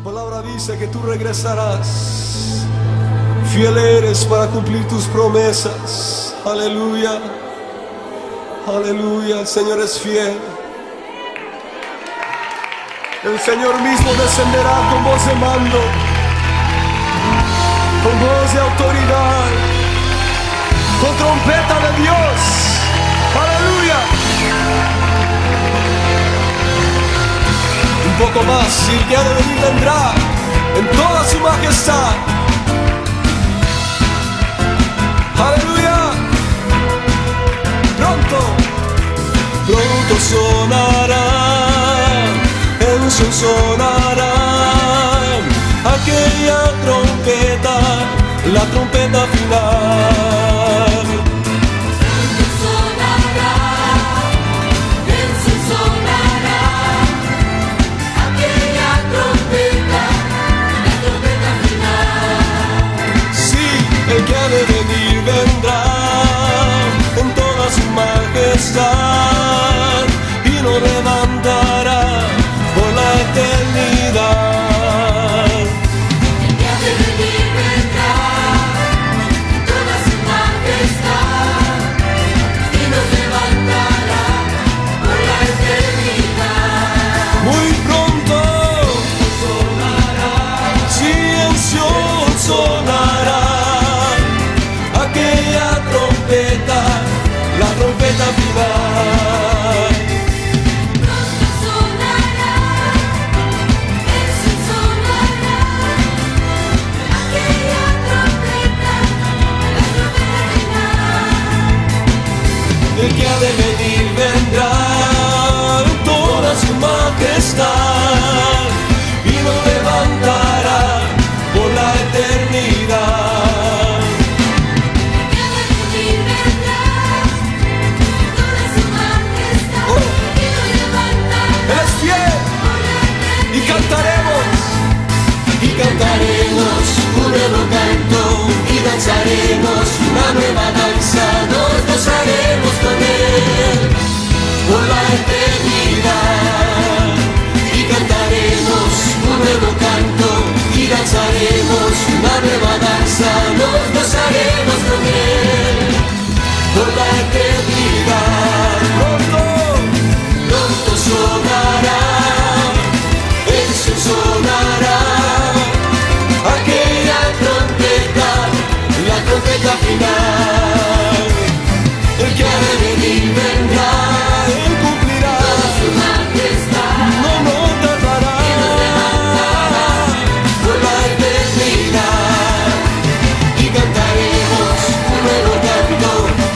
palabra dice que tú regresarás. Fiel eres para cumplir tus promesas. Aleluya. Aleluya. El Señor es fiel. El Señor mismo descenderá con voz de mando, con voz de autoridad, con trompeta de Dios. Aleluya. Un poco más y el que ha de venir vendrá en toda su majestad. Aleluya. Pronto sonará, en su sonará aquella trompeta, la trompeta final. El que ha de venir vendrá en toda su majestad y nos levantará por la eternidad. El que ha de venir vendrá en toda su majestad y nos levantará por la eternidad. Muy pronto sonará, sí, en Sion sonará la trompeta final. Pronto sonará, en su sonará aquella trompeta, la trompeta final. El que ha de venir vendrá en toda su majestad y nos levantará por la eternidad. Cantaremos un nuevo canto y danzaremos una nueva danza, nos gozaremos con él por la eternidad. Y cantaremos un nuevo canto y danzaremos una nueva danza, nos gozaremos con él por la eternidad. Pronto sonará, en su sonará aquella trompeta, la trompeta final. El que ha de venir vendrá, él cumplirá toda su majestad, no tardará, y nos levantará por la eternidad. Y cantaremos un nuevo canto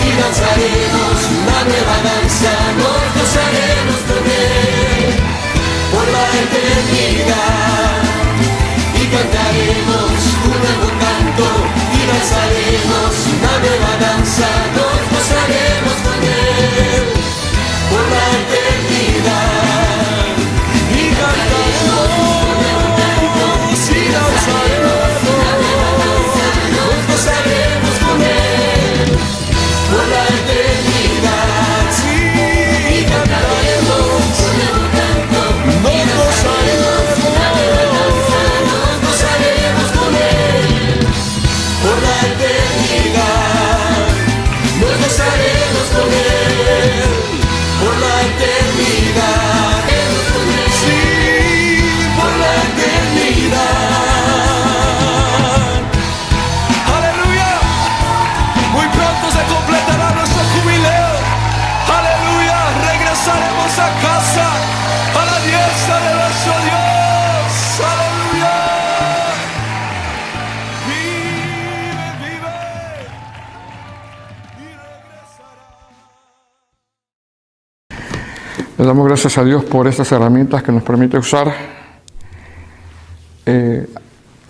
y danzaremos una nueva danza, nos gozaremos con él por la eternidad. Y cantaremos un nuevo canto y danzaremos una nueva danza, nos gozaremos con él por la eternidad. Y cantaremos un nuevo canto y danzaremos una nueva danza, nos gozaremos con él por la eternidad. Sí, y cantaremos un nuevo canto y danzaremos una nueva danza, nos gozaremos con él por la eternidad. Nos gozaremos con él por la eternidad. Sí, por la eternidad. Aleluya. Muy pronto se completará nuestro jubileo. Aleluya. Regresaremos a casa, a la diestra de nuestro Dios. Aleluya. Vive y regresará. Le damos gracias a Dios por estas herramientas que nos permite usar.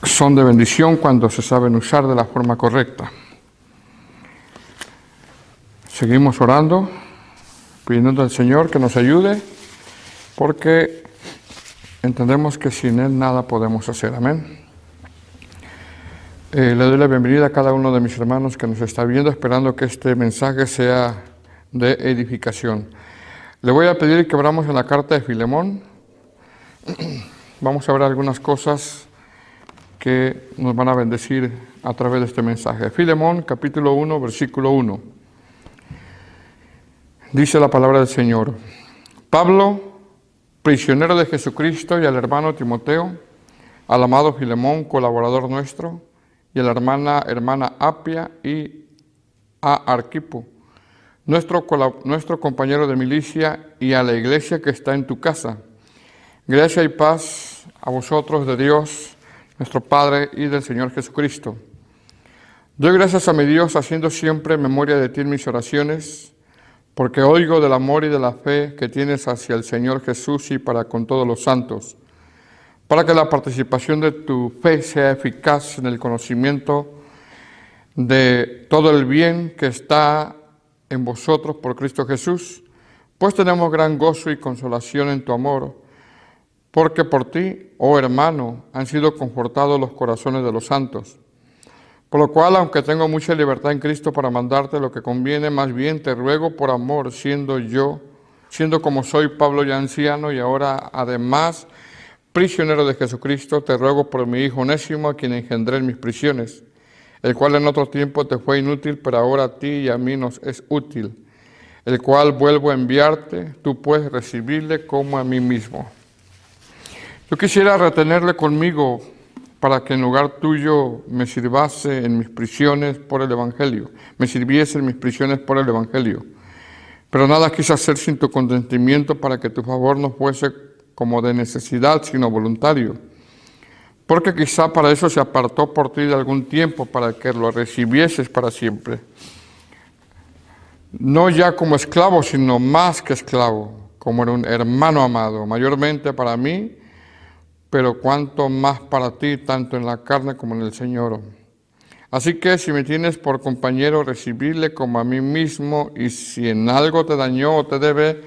Son de bendición cuando se saben usar de la forma correcta. Seguimos orando, pidiendo al Señor que nos ayude, porque entendemos que sin Él nada podemos hacer. Amén. Le doy la bienvenida a cada uno de mis hermanos que nos está viendo, esperando que este mensaje sea de edificación. Le voy a pedir que abramos en la carta de Filemón. vamos a ver algunas cosas que nos van a bendecir a través de este mensaje. Filemón, capítulo 1, versículo 1. Dice la palabra del Señor: Pablo, prisionero de Jesucristo, y al hermano Timoteo, al amado Filemón, colaborador nuestro, y a la hermana Apia y a Arquipo, nuestro compañero de milicia, y a la iglesia que está en tu casa. Gracia y paz a vosotros de Dios, nuestro Padre, y del Señor Jesucristo. Doy gracias a mi Dios, haciendo siempre memoria de ti en mis oraciones, porque oigo del amor y de la fe que tienes hacia el Señor Jesús y para con todos los santos, para que la participación de tu fe sea eficaz en el conocimiento de todo el bien que está en vosotros por Cristo Jesús, pues tenemos gran gozo y consolación en tu amor, porque por ti, oh hermano, han sido confortados los corazones de los santos. Por lo cual, aunque tengo mucha libertad en Cristo para mandarte lo que conviene, más bien te ruego por amor, siendo como soy Pablo ya anciano y ahora además prisionero de Jesucristo, te ruego por mi hijo Onésimo, a quien engendré en mis prisiones, el cual en otro tiempo te fue inútil, pero ahora a ti y a mí nos es útil, el cual vuelvo a enviarte, tú puedes recibirle como a mí mismo. Yo quisiera retenerle conmigo para que en lugar tuyo me sirviese en mis prisiones por el Evangelio. Pero nada quise hacer sin tu consentimiento, para que tu favor no fuese como de necesidad, sino voluntario. Porque quizá para eso se apartó por ti de algún tiempo, para que lo recibieses para siempre. No ya como esclavo, sino más que esclavo, como era un hermano amado, mayormente para mí, pero cuanto más para ti, tanto en la carne como en el Señor. Así que si me tienes por compañero, recibirle como a mí mismo, y si en algo te dañó o te debe,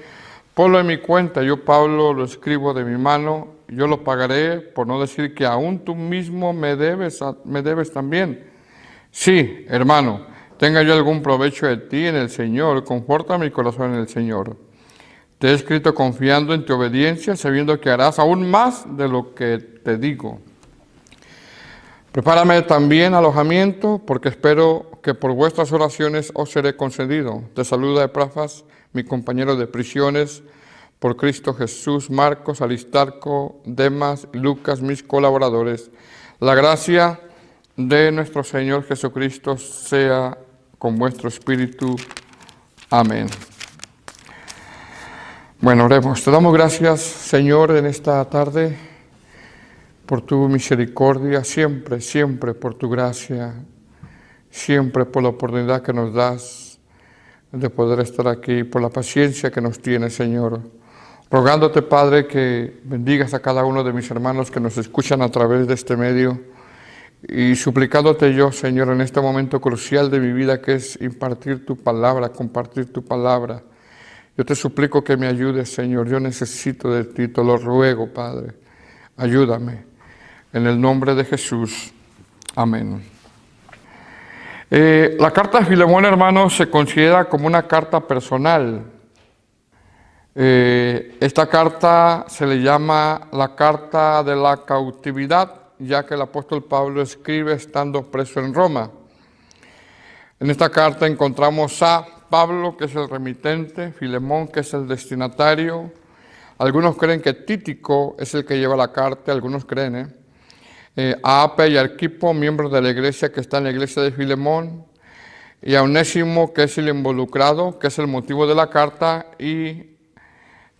ponlo en mi cuenta. Yo, Pablo, lo escribo de mi mano, yo lo pagaré, por no decir que aún tú mismo me debes también. Sí, hermano, tenga yo algún provecho de ti en el Señor, conforta mi corazón en el Señor. Te he escrito confiando en tu obediencia, sabiendo que harás aún más de lo que te digo. Prepárame también alojamiento, porque espero que por vuestras oraciones os seré concedido. Te saluda Epafras, mi compañero de prisiones, por Cristo Jesús, Marcos, Aristarco, Demas, Lucas, mis colaboradores. La gracia de nuestro Señor Jesucristo sea con vuestro espíritu. Amén. Bueno, oremos. Te damos gracias, Señor, en esta tarde, por tu misericordia, siempre por tu gracia, siempre por la oportunidad que nos das de poder estar aquí, por la paciencia que nos tienes, Señor. Rogándote, Padre, que bendigas a cada uno de mis hermanos que nos escuchan a través de este medio, y suplicándote yo, Señor, en este momento crucial de mi vida, que es impartir tu palabra, compartir tu palabra. Yo te suplico que me ayudes, Señor. Yo necesito de ti, te lo ruego, Padre. Ayúdame. En el nombre de Jesús. Amén. La carta de Filemón, hermanos, se considera como una carta personal. Esta carta se le llama la carta de la cautividad, ya que el apóstol Pablo escribe estando preso en Roma. En esta carta encontramos a Pablo, que es el remitente, Filemón, que es el destinatario. Algunos creen que Tíquico es el que lleva la carta, algunos creen, a Apia y Arquipo, miembros de la iglesia que está en la iglesia de Filemón, y a Onésimo, que es el involucrado, que es el motivo de la carta, y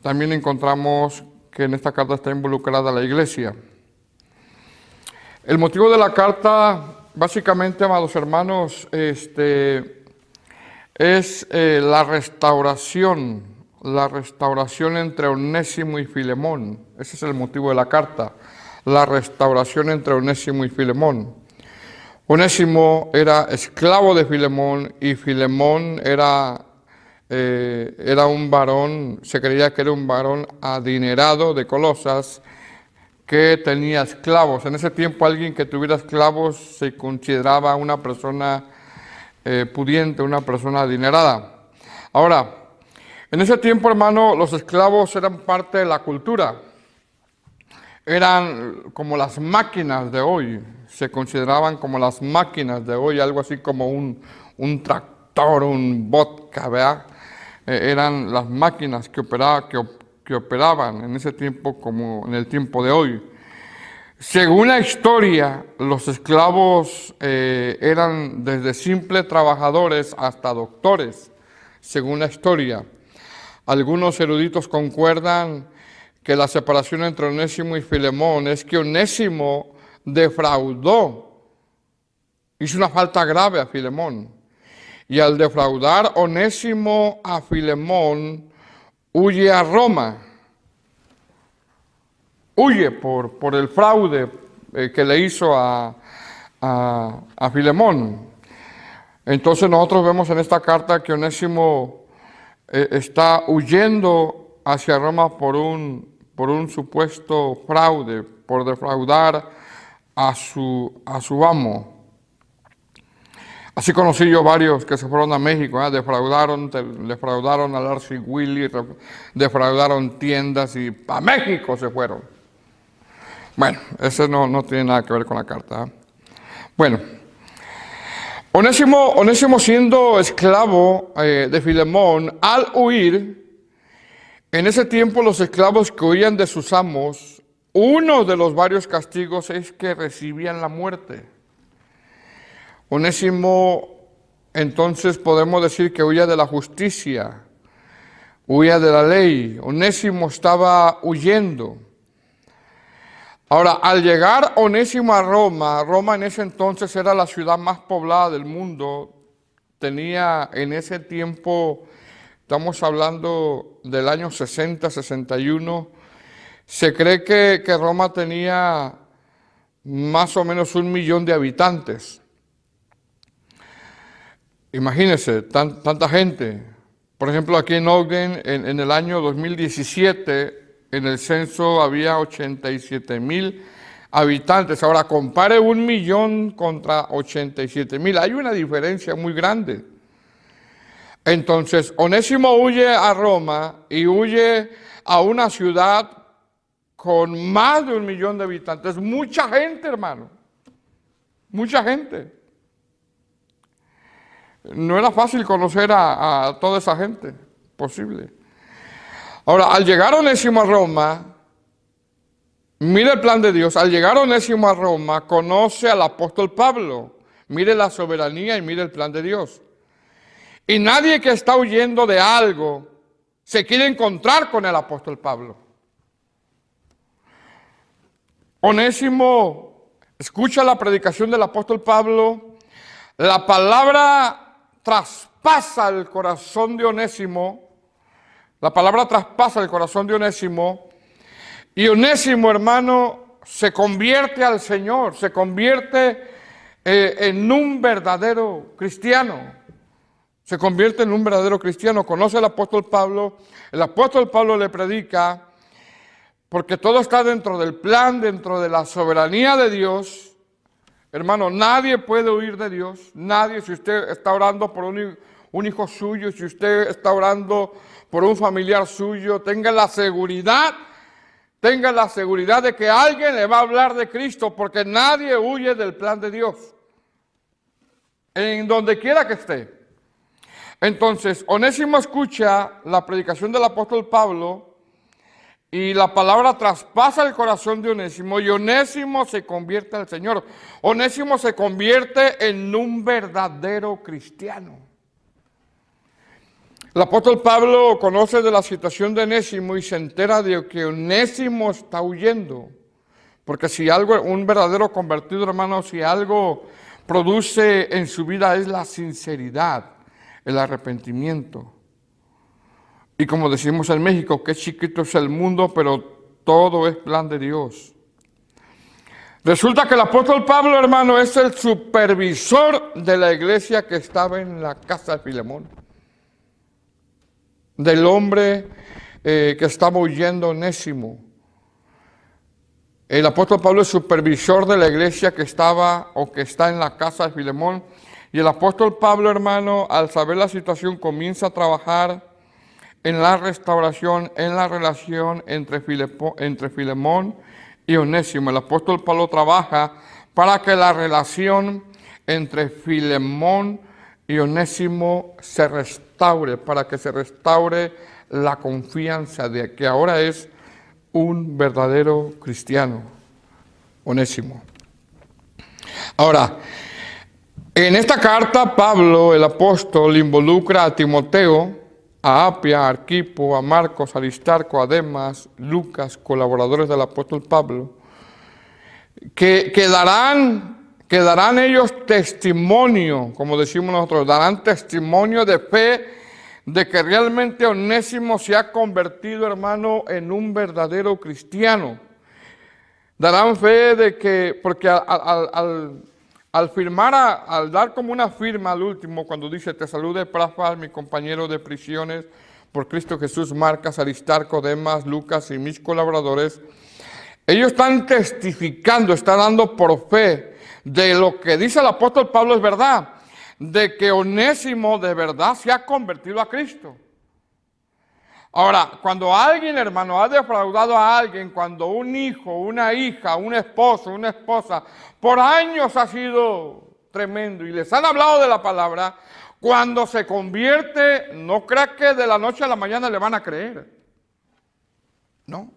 también encontramos que en esta carta está involucrada la iglesia. El motivo de la carta, básicamente, amados hermanos, es la restauración entre Onésimo y Filemón. Ese es el motivo de la carta, la restauración entre Onésimo y Filemón. Onésimo era esclavo de Filemón, y Filemón era un varón, se creía que era un varón adinerado de Colosas, que tenía esclavos. En ese tiempo alguien que tuviera esclavos se consideraba una persona pudiente, una persona adinerada. Ahora, en ese tiempo, hermano, los esclavos eran parte de la cultura. eran como las máquinas de hoy, se consideraban como las máquinas de hoy, algo así como un tractor, un vodka, ¿verdad? Eran las máquinas que operaban en ese tiempo como en el tiempo de hoy. Según la historia, los esclavos eran desde simples trabajadores hasta doctores, según la historia. Algunos eruditos concuerdan que la separación entre Onésimo y Filemón es que Onésimo defraudó, hizo una falta grave a Filemón. Y al defraudar Onésimo a Filemón, huye a Roma. Huye por el fraude que le hizo a Filemón. Entonces nosotros vemos en esta carta que Onésimo está huyendo hacia Roma por un supuesto fraude, por defraudar a su amo. Así conocí yo varios que se fueron a México, defraudaron al Archie Willy, defraudaron tiendas y para México se fueron. Bueno, eso no tiene nada que ver con la carta. Bueno, Onésimo siendo esclavo de Filemón, al huir, en ese tiempo los esclavos que huían de sus amos, uno de los varios castigos es que recibían la muerte. Onésimo, entonces podemos decir que huía de la justicia, huía de la ley. Onésimo estaba huyendo. Ahora, al llegar Onésimo a Roma en ese entonces era la ciudad más poblada del mundo. Tenía en ese tiempo, estamos hablando del año 60, 61, se cree que Roma tenía más o menos 1 millón de habitantes. Imagínense, tanta gente. Por ejemplo, aquí en Ogden, en el año 2017, en el censo había 87,000 habitantes. Ahora, compare 1 millón contra 87,000. Hay una diferencia muy grande. Entonces, Onésimo huye a Roma y huye a una ciudad con más de 1 millón de habitantes. Mucha gente, hermano. Mucha gente. No era fácil conocer a toda esa gente posible. Ahora, al llegar Onésimo a Roma, mire el plan de Dios. Al llegar Onésimo a Roma, conoce al apóstol Pablo. Mire la soberanía y mire el plan de Dios. Y nadie que está huyendo de algo se quiere encontrar con el apóstol Pablo. Onésimo escucha la predicación del apóstol Pablo. La palabra traspasa el corazón de Onésimo. La palabra traspasa el corazón de Onésimo. Y Onésimo, hermano, se convierte al Señor, se convierte en un verdadero cristiano. Se convierte en un verdadero cristiano. Conoce al apóstol Pablo. El apóstol Pablo le predica, porque todo está dentro del plan, dentro de la soberanía de Dios. Hermano, nadie puede huir de Dios. Nadie. Si usted está orando por un hijo suyo, si usted está orando por un familiar suyo, tenga la seguridad de que alguien le va a hablar de Cristo, porque nadie huye del plan de Dios, en donde quiera que esté. Entonces, Onésimo escucha la predicación del apóstol Pablo y la palabra traspasa el corazón de Onésimo y Onésimo se convierte al Señor. Onésimo se convierte en un verdadero cristiano. El apóstol Pablo conoce de la situación de Onésimo y se entera de que Onésimo está huyendo. Porque si algo, un verdadero convertido, hermano, si algo produce en su vida es la sinceridad, el arrepentimiento. Y como decimos en México, que chiquito es el mundo, pero todo es plan de Dios. Resulta que el apóstol Pablo, hermano, es el supervisor de la iglesia que estaba en la casa de Filemón. Del hombre que estaba huyendo, Onésimo. El apóstol Pablo es supervisor de la iglesia que estaba o que está en la casa de Filemón. Y el apóstol Pablo, hermano, al saber la situación, comienza a trabajar en la restauración, en la relación entre Filemón y Onésimo. El apóstol Pablo trabaja para que la relación entre Filemón y Onésimo se restaure, para que se restaure la confianza de que ahora es un verdadero cristiano, Onésimo. Ahora, en esta carta Pablo, el apóstol, involucra a Timoteo, a Apia, a Arquipo, a Marcos, a Aristarco, a Demas, Lucas, colaboradores del apóstol Pablo, que darán ellos testimonio, como decimos nosotros, darán testimonio de fe de que realmente Onésimo se ha convertido, hermano, en un verdadero cristiano. Darán fe de que, porque al firmar, al dar como una firma al último, cuando dice, te salude Epafras, mi compañero de prisiones, por Cristo Jesús, Marcos, Aristarco, Demas, Lucas y mis colaboradores, ellos están testificando, están dando por fe de lo que dice el apóstol Pablo es verdad, de que Onésimo de verdad se ha convertido a Cristo. Ahora, cuando alguien, hermano, ha defraudado a alguien, cuando un hijo, una hija, un esposo, una esposa, por años ha sido tremendo y les han hablado de la palabra, cuando se convierte, no crea que de la noche a la mañana le van a creer. No.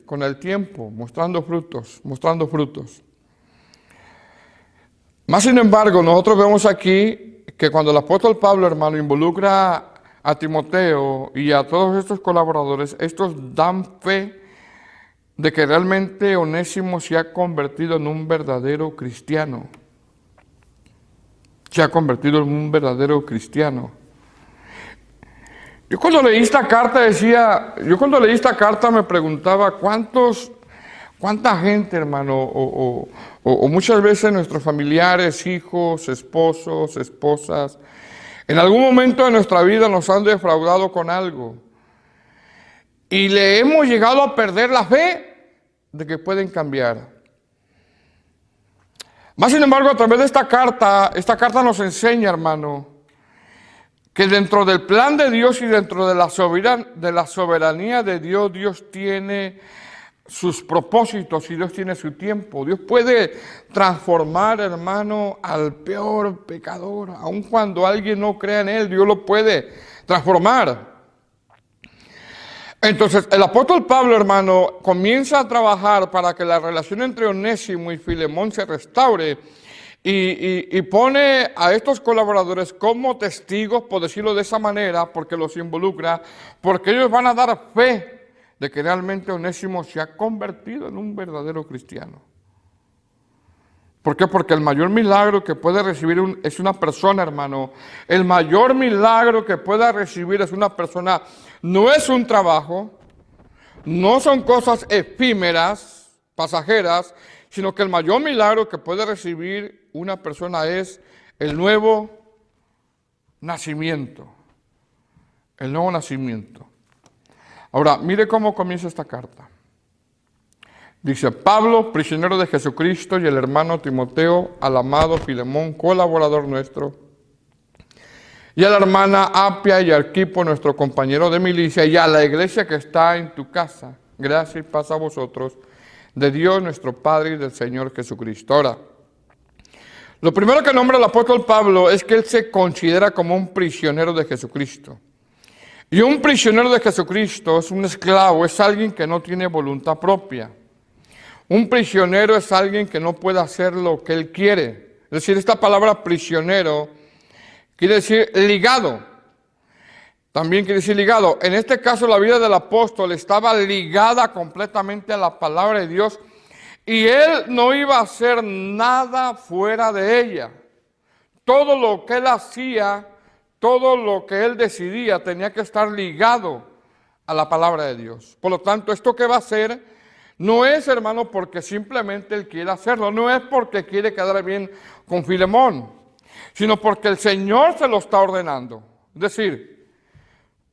Con el tiempo, mostrando frutos, mostrando frutos. Más sin embargo, nosotros vemos aquí que cuando el apóstol Pablo, hermano, involucra a Timoteo y a todos estos colaboradores, estos dan fe de que realmente Onésimo se ha convertido en un verdadero cristiano. Se ha convertido en un verdadero cristiano. Yo cuando leí esta carta me preguntaba cuánta gente, hermano, o muchas veces nuestros familiares, hijos, esposos, esposas, en algún momento de nuestra vida nos han defraudado con algo y le hemos llegado a perder la fe de que pueden cambiar. Más sin embargo, a través de esta carta nos enseña, hermano, que dentro del plan de Dios y dentro de la soberanía de Dios, Dios tiene sus propósitos y Dios tiene su tiempo. Dios puede transformar, hermano, al peor pecador. Aun cuando alguien no crea en Él, Dios lo puede transformar. Entonces, el apóstol Pablo, hermano, comienza a trabajar para que la relación entre Onésimo y Filemón se restaure y pone a estos colaboradores como testigos, por decirlo de esa manera, porque los involucra, porque ellos van a dar fe de que realmente Onésimo se ha convertido en un verdadero cristiano. ¿Por qué? Porque el mayor milagro que puede recibir es una persona, hermano. El mayor milagro que pueda recibir es una persona. No es un trabajo, no son cosas efímeras, pasajeras, sino que el mayor milagro que puede recibir una persona es el nuevo nacimiento. El nuevo nacimiento. Ahora, mire cómo comienza esta carta. Dice, Pablo, prisionero de Jesucristo, y el hermano Timoteo, al amado Filemón, colaborador nuestro, y a la hermana Apia y Arquipo, nuestro compañero de milicia, y a la iglesia que está en tu casa. Gracia y paz a vosotros, de Dios nuestro Padre y del Señor Jesucristo. Ahora, lo primero que nombra el apóstol Pablo es que él se considera como un prisionero de Jesucristo. Y un prisionero de Jesucristo es un esclavo, es alguien que no tiene voluntad propia. Un prisionero es alguien que no puede hacer lo que él quiere. Es decir, esta palabra prisionero quiere decir ligado. También quiere decir ligado. En este caso, la vida del apóstol estaba ligada completamente a la palabra de Dios y él no iba a hacer nada fuera de ella. Todo lo que él hacía, todo lo que él decidía tenía que estar ligado a la palabra de Dios. Por lo tanto, esto que va a hacer no es, hermano, porque simplemente él quiere hacerlo, no es porque quiere quedar bien con Filemón, sino porque el Señor se lo está ordenando. Es decir,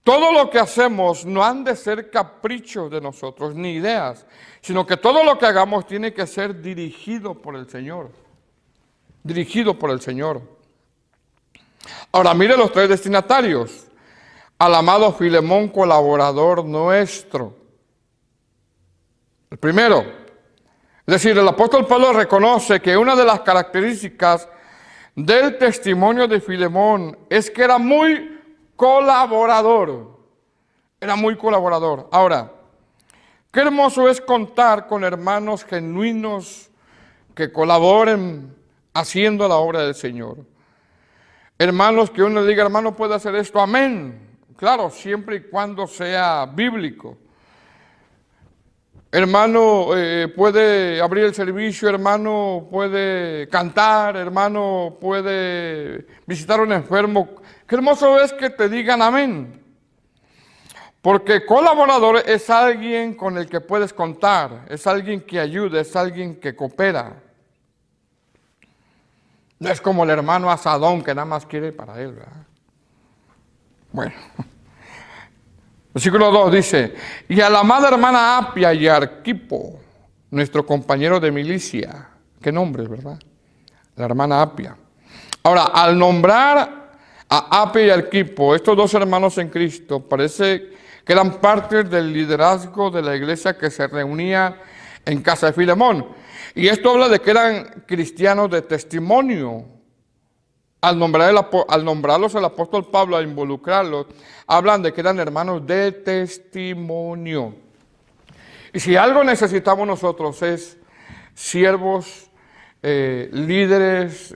todo lo que hacemos no han de ser caprichos de nosotros, ni ideas, sino que todo lo que hagamos tiene que ser dirigido por el Señor. Dirigido por el Señor. Ahora, mire los tres destinatarios. Al amado Filemón, colaborador nuestro. El primero, es decir, el apóstol Pablo reconoce que una de las características del testimonio de Filemón es que era muy colaborador. Era muy colaborador. Ahora, qué hermoso es contar con hermanos genuinos que colaboren haciendo la obra del Señor. Hermanos que uno le diga, hermano, puede hacer esto, amén. Claro, siempre y cuando sea bíblico. Hermano, puede abrir el servicio, hermano, puede cantar, hermano, puede visitar a un enfermo. Qué hermoso es que te digan amén. Porque colaborador es alguien con el que puedes contar, es alguien que ayuda, es alguien que coopera. No es como el hermano asadón que nada más quiere para él, ¿verdad? Bueno. Versículo 2 dice, y a la amada hermana Apia y Arquipo, nuestro compañero de milicia. Qué nombre, ¿verdad? La hermana Apia. Ahora, al nombrar a Apia y Arquipo, estos dos hermanos en Cristo, parece que eran parte del liderazgo de la iglesia que se reunía en casa de Filemón. Y esto habla de que eran cristianos de testimonio. Al nombrarlos el apóstol Pablo, a involucrarlos, hablan de que eran hermanos de testimonio. Y si algo necesitamos nosotros es siervos, líderes,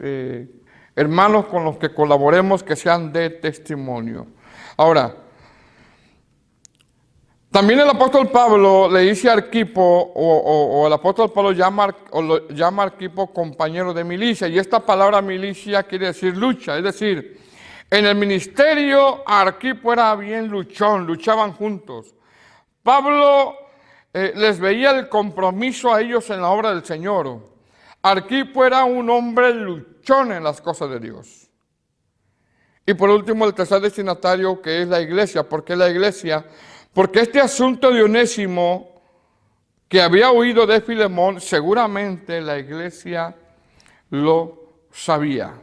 hermanos con los que colaboremos que sean de testimonio. Ahora, también el apóstol Pablo le dice a Arquipo, o el apóstol Pablo llama a Arquipo compañero de milicia, y esta palabra milicia quiere decir lucha, es decir, en el ministerio Arquipo era bien luchón, luchaban juntos. Pablo les veía el compromiso a ellos en la obra del Señor. Arquipo era un hombre luchón en las cosas de Dios. Y por último, el tercer destinatario, que es la iglesia. ¿Por qué la iglesia? Porque este asunto de Onésimo, que había oído de Filemón, seguramente la iglesia lo sabía.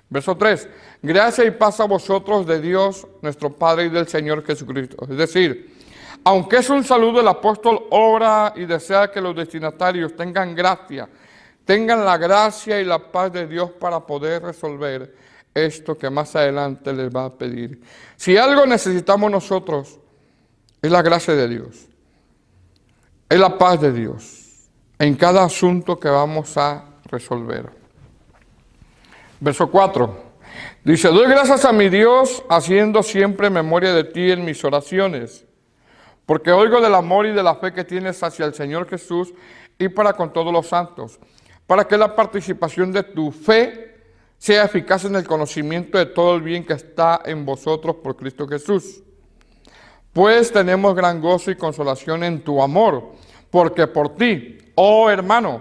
Verso 3, gracia y paz a vosotros de Dios, nuestro Padre, y del Señor Jesucristo. Es decir, aunque es un saludo, el apóstol ora y desea que los destinatarios tengan gracia, tengan la gracia y la paz de Dios para poder resolver esto que más adelante les va a pedir. Si algo necesitamos nosotros, es la gracia de Dios, es la paz de Dios en cada asunto que vamos a resolver. Verso 4, dice, doy gracias a mi Dios haciendo siempre memoria de ti en mis oraciones, porque oigo del amor y de la fe que tienes hacia el Señor Jesús y para con todos los santos, para que la participación de tu fe sea eficaz en el conocimiento de todo el bien que está en vosotros por Cristo Jesús. Pues tenemos gran gozo y consolación en tu amor, porque por ti, oh hermano,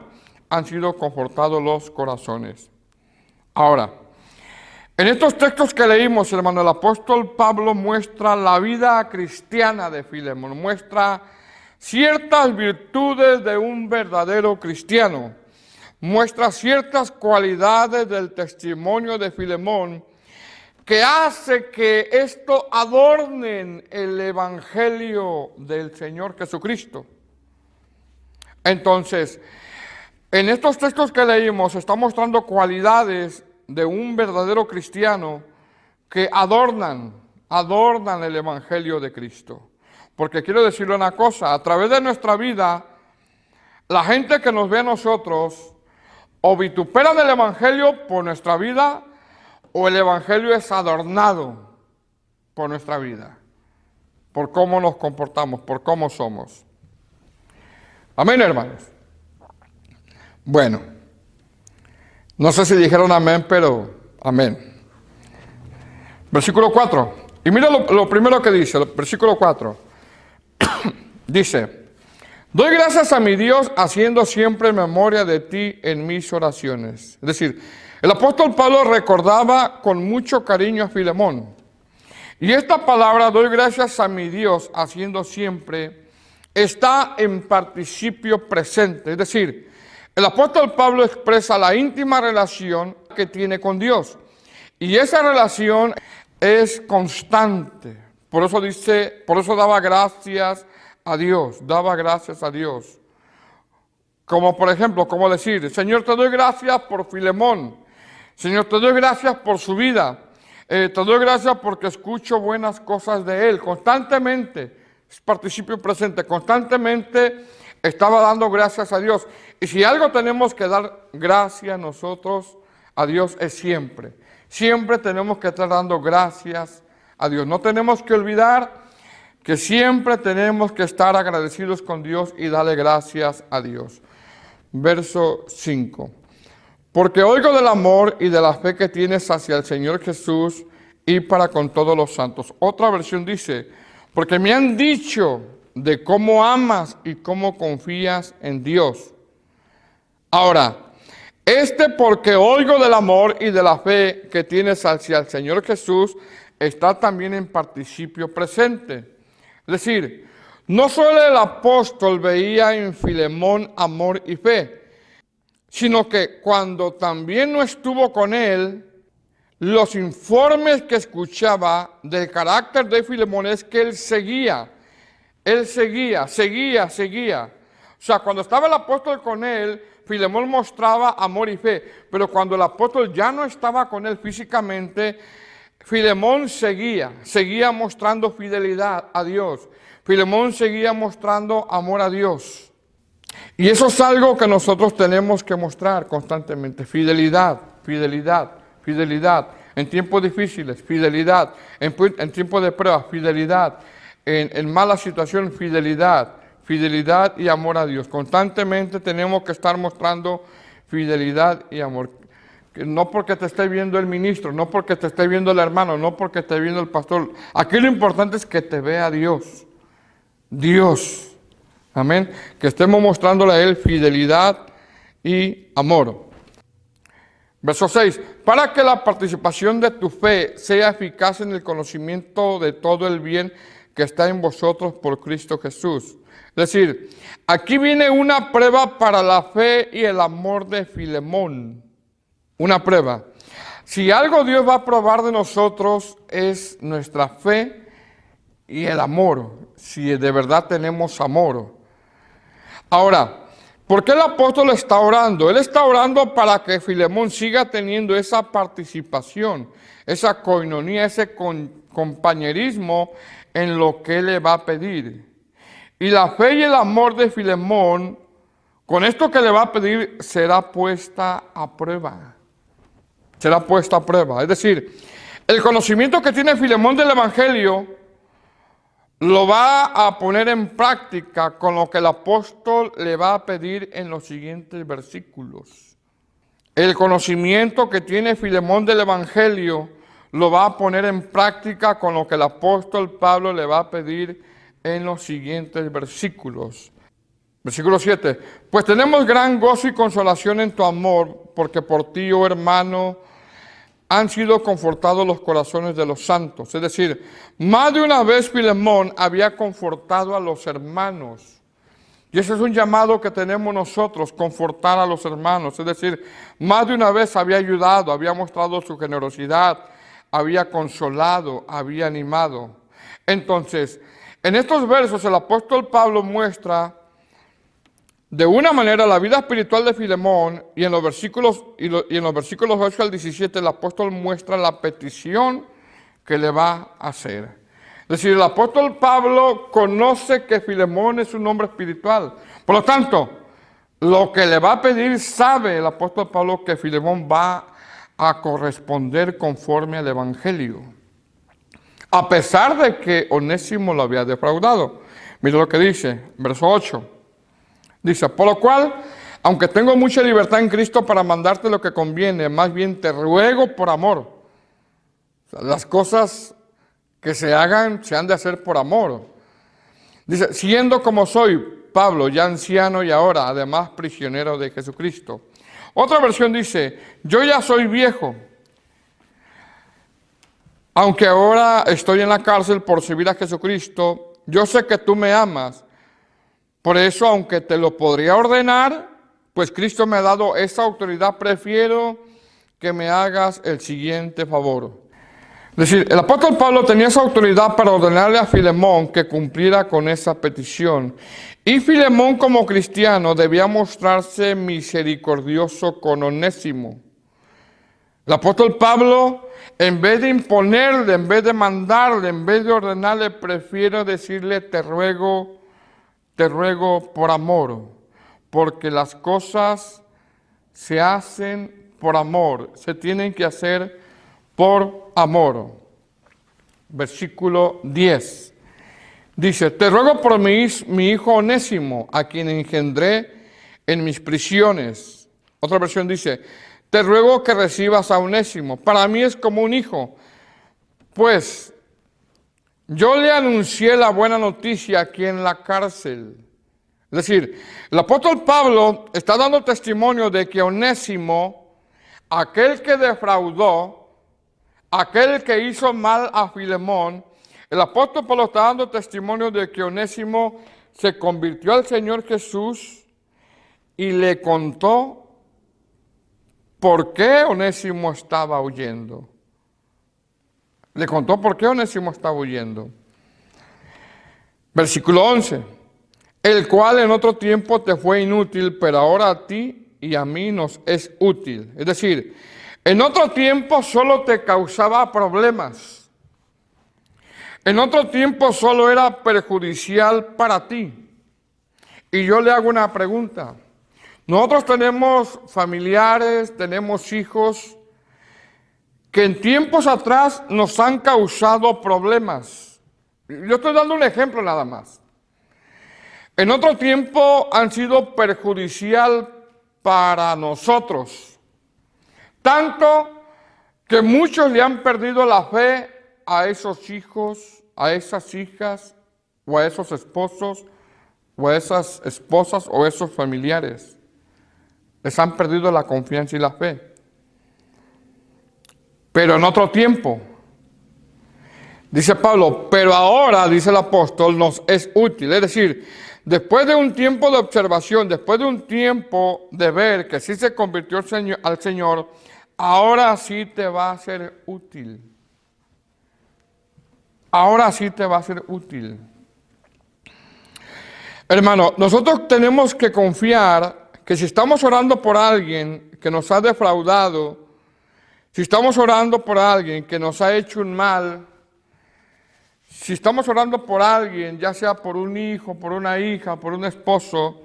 han sido confortados los corazones. Ahora, en estos textos que leímos, hermano, el apóstol Pablo muestra la vida cristiana de Filemón, muestra ciertas virtudes de un verdadero cristiano, muestra ciertas cualidades del testimonio de Filemón, que hace que esto adornen el evangelio del Señor Jesucristo. Entonces, en estos textos que leímos está mostrando cualidades de un verdadero cristiano que adornan el evangelio de Cristo. Porque quiero decirle una cosa, a través de nuestra vida, la gente que nos ve a nosotros o vituperan el evangelio por nuestra vida, o el evangelio es adornado por nuestra vida, por cómo nos comportamos, por cómo somos. Amén, hermanos. Bueno, no sé si dijeron amén, pero amén. Versículo 4. Y mira lo primero que dice, el versículo 4. Dice, doy gracias a mi Dios haciendo siempre memoria de ti en mis oraciones. Es decir, el apóstol Pablo recordaba con mucho cariño a Filemón. Y esta palabra, doy gracias a mi Dios, haciendo siempre, está en participio presente. Es decir, el apóstol Pablo expresa la íntima relación que tiene con Dios. Y esa relación es constante. Por eso daba gracias a Dios, Como por ejemplo, como decir, Señor, te doy gracias por Filemón. Señor, te doy gracias por su vida. Te doy gracias porque escucho buenas cosas de él. Constantemente, es participio presente, constantemente estaba dando gracias a Dios. Y si algo tenemos que dar gracias nosotros a Dios es siempre. Siempre tenemos que estar dando gracias a Dios. No tenemos que olvidar que siempre tenemos que estar agradecidos con Dios y darle gracias a Dios. Verso 5. Porque oigo del amor y de la fe que tienes hacia el Señor Jesús y para con todos los santos. Otra versión dice, porque me han dicho de cómo amas y cómo confías en Dios. Ahora, porque oigo del amor y de la fe que tienes hacia el Señor Jesús, está también en participio presente. Es decir, no solo el apóstol veía en Filemón amor y fe, sino que cuando también no estuvo con él, los informes que escuchaba del carácter de Filemón es que él seguía. O sea, cuando estaba el apóstol con él, Filemón mostraba amor y fe, pero cuando el apóstol ya no estaba con él físicamente, Filemón seguía mostrando fidelidad a Dios. Filemón seguía mostrando amor a Dios. Y eso es algo que nosotros tenemos que mostrar constantemente. Fidelidad. En tiempos difíciles, fidelidad. En tiempos de prueba, fidelidad. En malas situaciones, fidelidad y amor a Dios. Constantemente tenemos que estar mostrando fidelidad y amor. No porque te esté viendo el ministro, no porque te esté viendo el hermano, no porque te esté viendo el pastor. Aquí lo importante es que te vea Dios. Dios. Amén. Que estemos mostrándole a Él fidelidad y amor. Verso 6. Para que la participación de tu fe sea eficaz en el conocimiento de todo el bien que está en vosotros por Cristo Jesús. Es decir, aquí viene una prueba para la fe y el amor de Filemón. Una prueba. Si algo Dios va a probar de nosotros es nuestra fe y el amor. Si de verdad tenemos amor. Ahora, ¿por qué el apóstol está orando? Él está orando para que Filemón siga teniendo esa participación, esa coinonía, ese compañerismo en lo que él le va a pedir. Y la fe y el amor de Filemón, con esto que le va a pedir, será puesta a prueba. Será puesta a prueba. Es decir, el conocimiento que tiene Filemón del Evangelio lo va a poner en práctica con lo que el apóstol le va a pedir en los siguientes versículos. El conocimiento que tiene Filemón del Evangelio lo va a poner en práctica con lo que el apóstol Pablo le va a pedir en los siguientes versículos. Versículo 7. Pues tenemos gran gozo y consolación en tu amor, porque por ti, oh hermano, han sido confortados los corazones de los santos. Es decir, más de una vez Filemón había confortado a los hermanos. Y ese es un llamado que tenemos nosotros, confortar a los hermanos. Es decir, más de una vez había ayudado, había mostrado su generosidad, había consolado, había animado. Entonces, en estos versos el apóstol Pablo muestra de una manera la vida espiritual de Filemón, y en los versículos 8 al 17 el apóstol muestra la petición que le va a hacer. Es decir, el apóstol Pablo conoce que Filemón es un hombre espiritual. Por lo tanto, lo que le va a pedir, sabe el apóstol Pablo que Filemón va a corresponder conforme al Evangelio. A pesar de que Onésimo lo había defraudado. Mira lo que dice, verso 8. Dice, por lo cual, aunque tengo mucha libertad en Cristo para mandarte lo que conviene, más bien te ruego por amor. O sea, las cosas que se hagan, se han de hacer por amor. Dice, siendo como soy, Pablo, ya anciano y ahora, además, prisionero de Jesucristo. Otra versión dice, yo ya soy viejo, aunque ahora estoy en la cárcel por servir a Jesucristo, yo sé que tú me amas. Por eso, aunque te lo podría ordenar, pues Cristo me ha dado esa autoridad, prefiero que me hagas el siguiente favor. Es decir, el apóstol Pablo tenía esa autoridad para ordenarle a Filemón que cumpliera con esa petición. Y Filemón, como cristiano, debía mostrarse misericordioso con Onésimo. El apóstol Pablo, en vez de imponerle, en vez de mandarle, en vez de ordenarle, prefiere decirle, te ruego por amor, porque las cosas se hacen por amor, se tienen que hacer por amor. Versículo 10. Dice, te ruego por mi hijo Onésimo, a quien engendré en mis prisiones. Otra versión dice, te ruego que recibas a Onésimo. Para mí es como un hijo, pues yo le anuncié la buena noticia aquí en la cárcel. Es decir, el apóstol Pablo está dando testimonio de que Onésimo, aquel que defraudó, aquel que hizo mal a Filemón, el apóstol Pablo está dando testimonio de que Onésimo se convirtió al Señor Jesús y le contó por qué Onésimo estaba huyendo. Le contó por qué Onésimo estaba huyendo. Versículo 11. El cual en otro tiempo te fue inútil, pero ahora a ti y a mí nos es útil. Es decir, en otro tiempo solo te causaba problemas. En otro tiempo solo era perjudicial para ti. Y yo le hago una pregunta. Nosotros tenemos familiares, tenemos hijos que en tiempos atrás nos han causado problemas. Yo estoy dando un ejemplo nada más. En otro tiempo han sido perjudicial para nosotros. Tanto que muchos le han perdido la fe a esos hijos, a esas hijas, o a esos esposos, o a esas esposas, o a esos familiares. Les han perdido la confianza y la fe. Pero en otro tiempo, dice Pablo, pero ahora, dice el apóstol, nos es útil. Es decir, después de un tiempo de observación, después de un tiempo de ver que sí se convirtió al Señor, ahora sí te va a ser útil. Ahora sí te va a ser útil. Hermano, nosotros tenemos que confiar que si estamos orando por alguien que nos ha defraudado, si estamos orando por alguien que nos ha hecho un mal, si estamos orando por alguien, ya sea por un hijo, por una hija, por un esposo,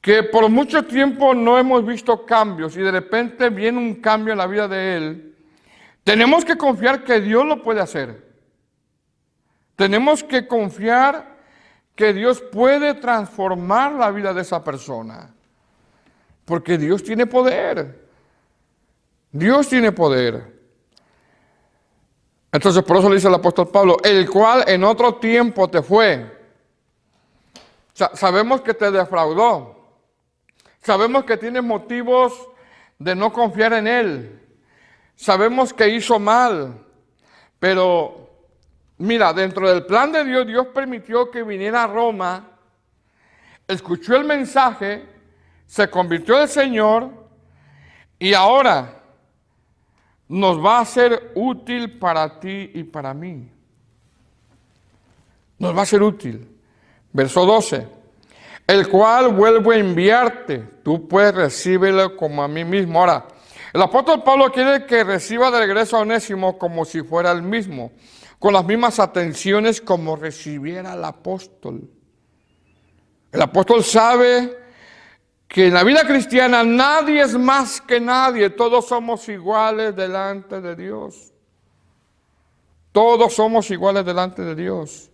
que por mucho tiempo no hemos visto cambios y de repente viene un cambio en la vida de él, tenemos que confiar que Dios lo puede hacer. Tenemos que confiar que Dios puede transformar la vida de esa persona. Porque Dios tiene poder. Dios tiene poder. Entonces por eso le dice el apóstol Pablo, el cual en otro tiempo te fue. Sabemos que te defraudó. Sabemos que tienes motivos de no confiar en Él. Sabemos que hizo mal. Pero mira, dentro del plan de Dios, Dios permitió que viniera a Roma, escuchó el mensaje, se convirtió al Señor y ahora nos va a ser útil para ti y para mí. Nos va a ser útil. Verso 12. El cual vuelvo a enviarte, tú pues recíbelo como a mí mismo. Ahora, el apóstol Pablo quiere que reciba de regreso a Onésimo como si fuera el mismo, con las mismas atenciones como recibiera el apóstol. El apóstol sabe que en la vida cristiana nadie es más que nadie, todos somos iguales delante de Dios. Todos somos iguales delante de Dios.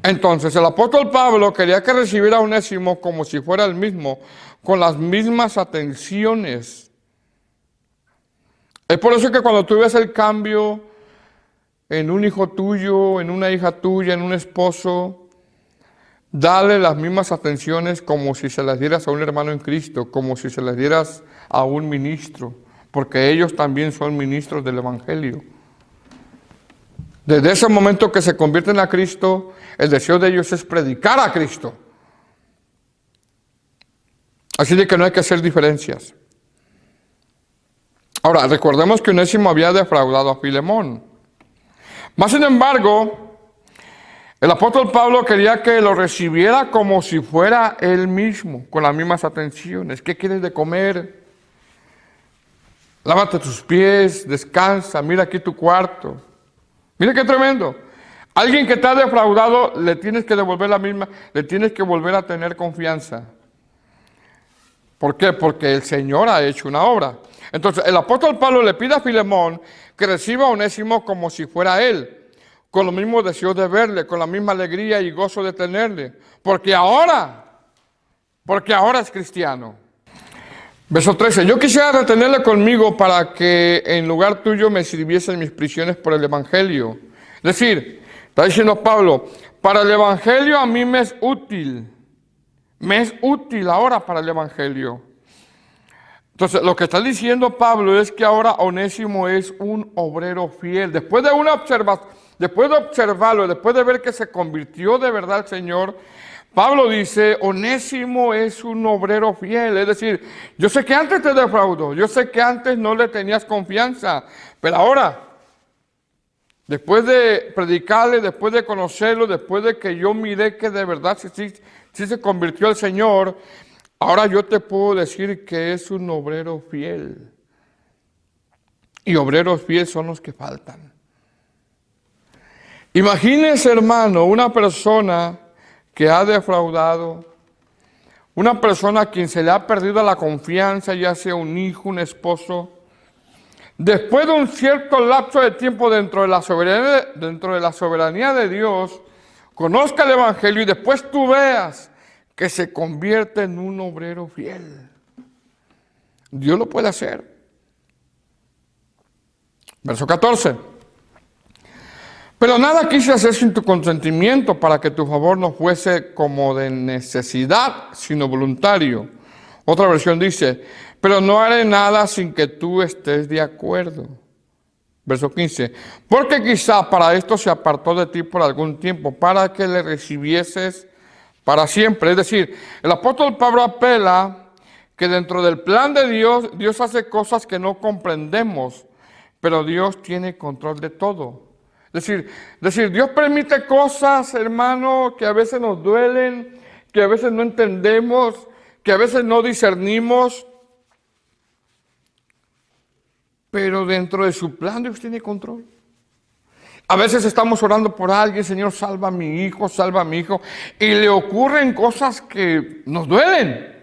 Entonces el apóstol Pablo quería que recibiera a Onésimo como si fuera el mismo, con las mismas atenciones. Es por eso que cuando tú ves el cambio en un hijo tuyo, en una hija tuya, en un esposo, dale las mismas atenciones como si se las dieras a un hermano en Cristo, como si se las dieras a un ministro, porque ellos también son ministros del Evangelio. Desde ese momento que se convierten a Cristo, el deseo de ellos es predicar a Cristo. Así de que no hay que hacer diferencias. Ahora, recordemos que Onésimo había defraudado a Filemón. Más sin embargo, el apóstol Pablo quería que lo recibiera como si fuera él mismo, con las mismas atenciones. ¿Qué quieres de comer? Lávate tus pies, descansa, mira aquí tu cuarto. Mira qué tremendo. Alguien que te ha defraudado, le tienes que devolver la misma, le tienes que volver a tener confianza. ¿Por qué? Porque el Señor ha hecho una obra. Entonces, el apóstol Pablo le pide a Filemón que reciba a Onésimo como si fuera él, con los mismos deseos de verle, con la misma alegría y gozo de tenerle, porque ahora es cristiano. Verso 13, yo quisiera retenerle conmigo para que en lugar tuyo me sirviese en mis prisiones por el evangelio. Es decir, está diciendo Pablo, para el evangelio a mí me es útil ahora para el evangelio. Entonces, lo que está diciendo Pablo es que ahora Onésimo es un obrero fiel. Después de observarlo, después de ver que se convirtió de verdad al Señor, Pablo dice, Onésimo es un obrero fiel. Es decir, yo sé que antes te defraudó, yo sé que antes no le tenías confianza, pero ahora, después de predicarle, después de conocerlo, después de que yo miré que de verdad sí se convirtió al Señor, ahora yo te puedo decir que es un obrero fiel. Y obreros fieles son los que faltan. Imagínese, hermano, una persona que ha defraudado, una persona a quien se le ha perdido la confianza, ya sea un hijo, un esposo, después de un cierto lapso de tiempo dentro de la soberanía de Dios, conozca el evangelio y después tú veas que se convierte en un obrero fiel. Dios lo puede hacer. Verso 14. Pero nada quise hacer sin tu consentimiento para que tu favor no fuese como de necesidad, sino voluntario. Otra versión dice, pero no haré nada sin que tú estés de acuerdo. Verso 15, porque quizá para esto se apartó de ti por algún tiempo, para que le recibieses para siempre. Es decir, el apóstol Pablo apela que dentro del plan de Dios, Dios hace cosas que no comprendemos, pero Dios tiene control de todo. Es decir, Dios permite cosas, hermano, que a veces nos duelen, que a veces no entendemos, que a veces no discernimos, pero dentro de su plan Dios tiene control. A veces estamos orando por alguien, Señor, salva a mi hijo, y le ocurren cosas que nos duelen.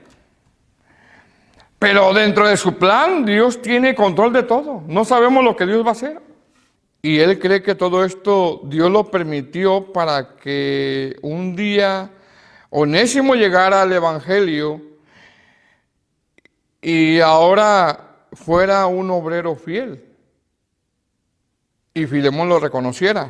Pero dentro de su plan, Dios tiene control de todo. No sabemos lo que Dios va a hacer. Y Él cree que todo esto Dios lo permitió para que un día Onésimo llegara al Evangelio y ahora fuera un obrero fiel. Y Filemón lo reconociera.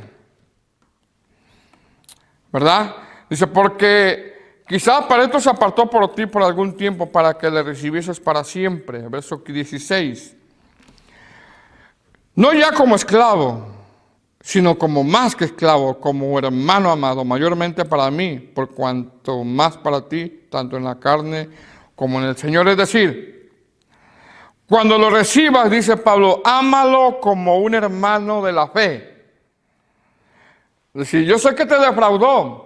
¿Verdad? Dice, porque quizá para esto se apartó por ti por algún tiempo para que le recibieses para siempre. Verso 16. No ya como esclavo, sino como más que esclavo, como hermano amado, mayormente para mí, por cuanto más para ti, tanto en la carne como en el Señor. Es decir, cuando lo recibas, dice Pablo, ámalo como un hermano de la fe. Es decir, yo sé que te defraudó,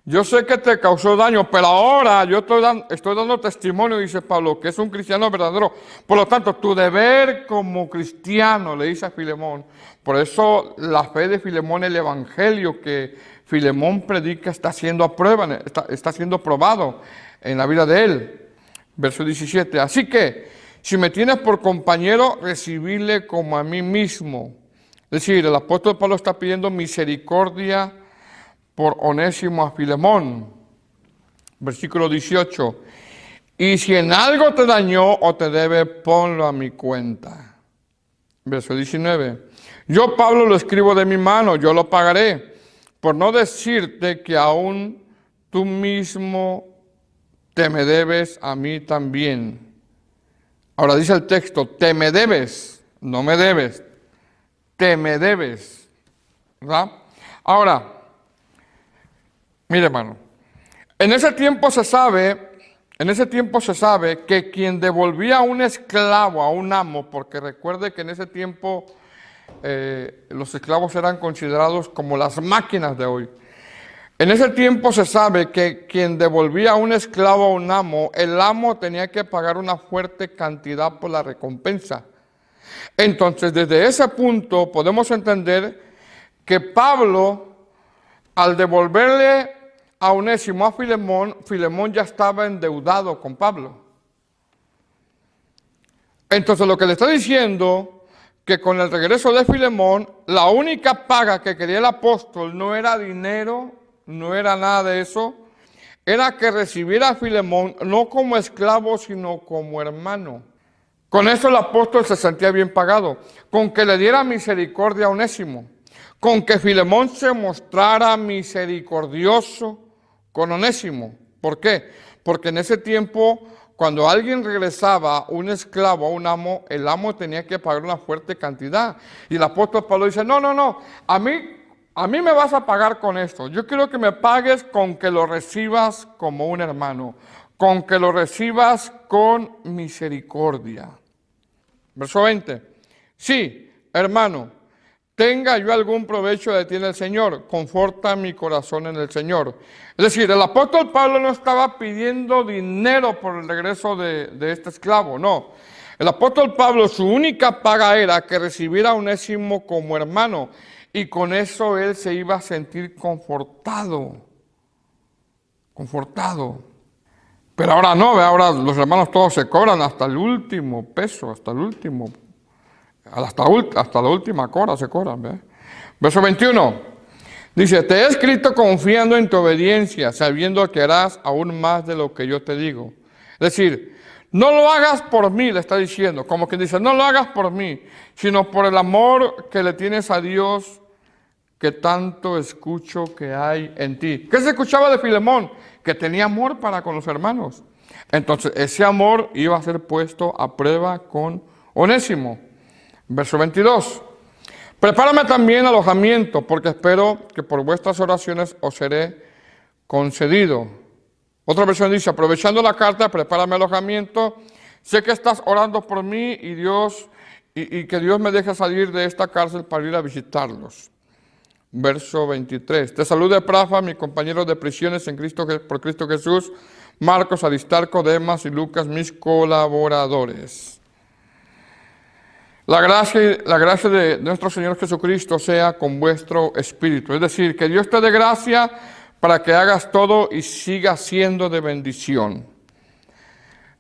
yo sé que te causó daño, pero ahora yo estoy dando testimonio, dice Pablo, que es un cristiano verdadero. Por lo tanto, tu deber como cristiano, le dice a Filemón, por eso la fe de Filemón, el evangelio que Filemón predica, está siendo probado en la vida de él. Verso 17, así que, si me tienes por compañero, recibirle como a mí mismo. Es decir, el apóstol Pablo está pidiendo misericordia por Onésimo a Filemón. Versículo 18. Y si en algo te dañó o te debe, ponlo a mi cuenta. Verso 19. Yo, Pablo, lo escribo de mi mano, yo lo pagaré. Por no decirte que aún tú mismo te me debes a mí también. Ahora dice el texto, te me debes, no me debes, te me debes, ¿verdad? Ahora, mire, hermano, en ese tiempo se sabe, En ese tiempo se sabe que quien devolvía a un esclavo a un amo, porque recuerde que en ese tiempo los esclavos eran considerados como las máquinas de hoy. En ese tiempo se sabe que quien devolvía a un esclavo a un amo, el amo tenía que pagar una fuerte cantidad por la recompensa. Entonces, desde ese punto podemos entender que Pablo, al devolverle a Onésimo a Filemón, Filemón ya estaba endeudado con Pablo. Entonces lo que le está diciendo, que con el regreso de Filemón, la única paga que quería el apóstol no era dinero, no era nada de eso, era que recibiera a Filemón no como esclavo, sino como hermano. Con eso el apóstol se sentía bien pagado, con que le diera misericordia a Onésimo, con que Filemón se mostrara misericordioso con Onésimo. ¿Por qué? Porque en ese tiempo, cuando alguien regresaba, un esclavo a un amo, el amo tenía que pagar una fuerte cantidad. Y el apóstol Pablo dice, no, a mí me vas a pagar con esto. Yo quiero que me pagues con que lo recibas como un hermano, con que lo recibas con misericordia. Verso 20. Sí, hermano, tenga yo algún provecho de ti en el Señor, conforta mi corazón en el Señor. Es decir, el apóstol Pablo no estaba pidiendo dinero por el regreso de este esclavo, no. El apóstol Pablo, su única paga era que recibiera a Onésimo como hermano, y con eso él se iba a sentir confortado. Pero ahora no, ahora los hermanos todos se cobran hasta el último peso, hasta la última cora se cobran. ¿Ve? Verso 21, dice, te he escrito confiando en tu obediencia, sabiendo que harás aún más de lo que yo te digo. Es decir, no lo hagas por mí, le está diciendo, como que dice, no lo hagas por mí, sino por el amor que le tienes a Dios, que tanto escucho que hay en ti. ¿Qué se escuchaba de Filemón? Que tenía amor para con los hermanos. Entonces, ese amor iba a ser puesto a prueba con Onésimo. Verso 22. Prepárame también alojamiento, porque espero que por vuestras oraciones os seré concedido. Otra versión dice, aprovechando la carta, prepárame alojamiento. Sé que estás orando por mí y que Dios me deje salir de esta cárcel para ir a visitarlos. Verso 23. Te saluda Epafra, mi compañero de prisiones por Cristo Jesús, Marcos, Aristarco, Demas y Lucas, mis colaboradores. La gracia de nuestro Señor Jesucristo sea con vuestro espíritu. Es decir, que Dios te dé gracia para que hagas todo y siga siendo de bendición.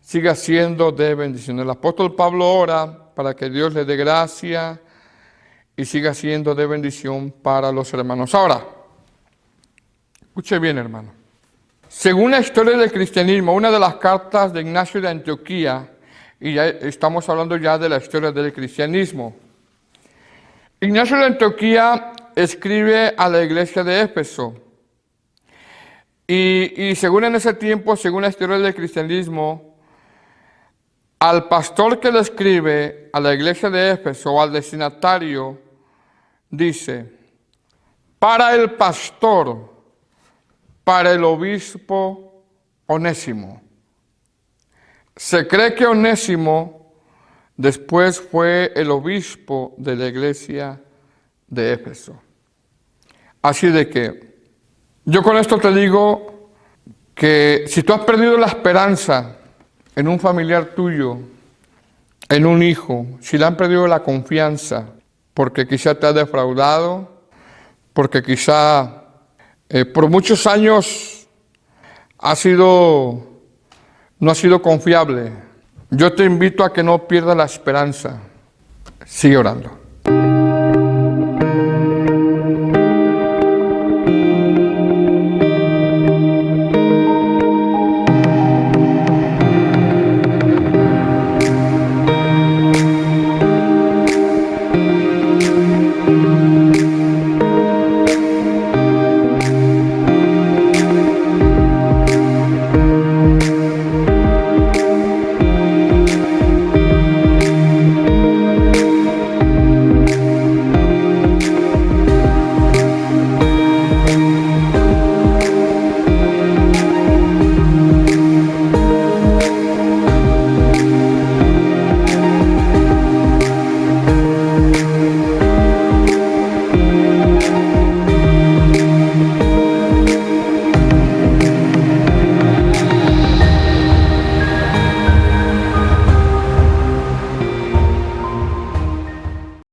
Siga siendo de bendición. El apóstol Pablo ora para que Dios le dé gracia y siga siendo de bendición para los hermanos. Ahora, escuche bien, hermano. Según la historia del cristianismo, una de las cartas de Ignacio de Antioquía, y ya estamos hablando ya de la historia del cristianismo. Ignacio de Antioquía escribe a la iglesia de Éfeso. Y según en ese tiempo, según la historia del cristianismo, al pastor que le escribe a la iglesia de Éfeso, al destinatario, dice, para el pastor, para el obispo Onésimo. Se cree que Onésimo después fue el obispo de la iglesia de Éfeso. Así de que yo con esto te digo que si tú has perdido la esperanza en un familiar tuyo, en un hijo, si le han perdido la confianza, porque quizá te ha defraudado, porque quizá por muchos años no ha sido confiable, yo te invito a que no pierdas la esperanza. Sigue orando.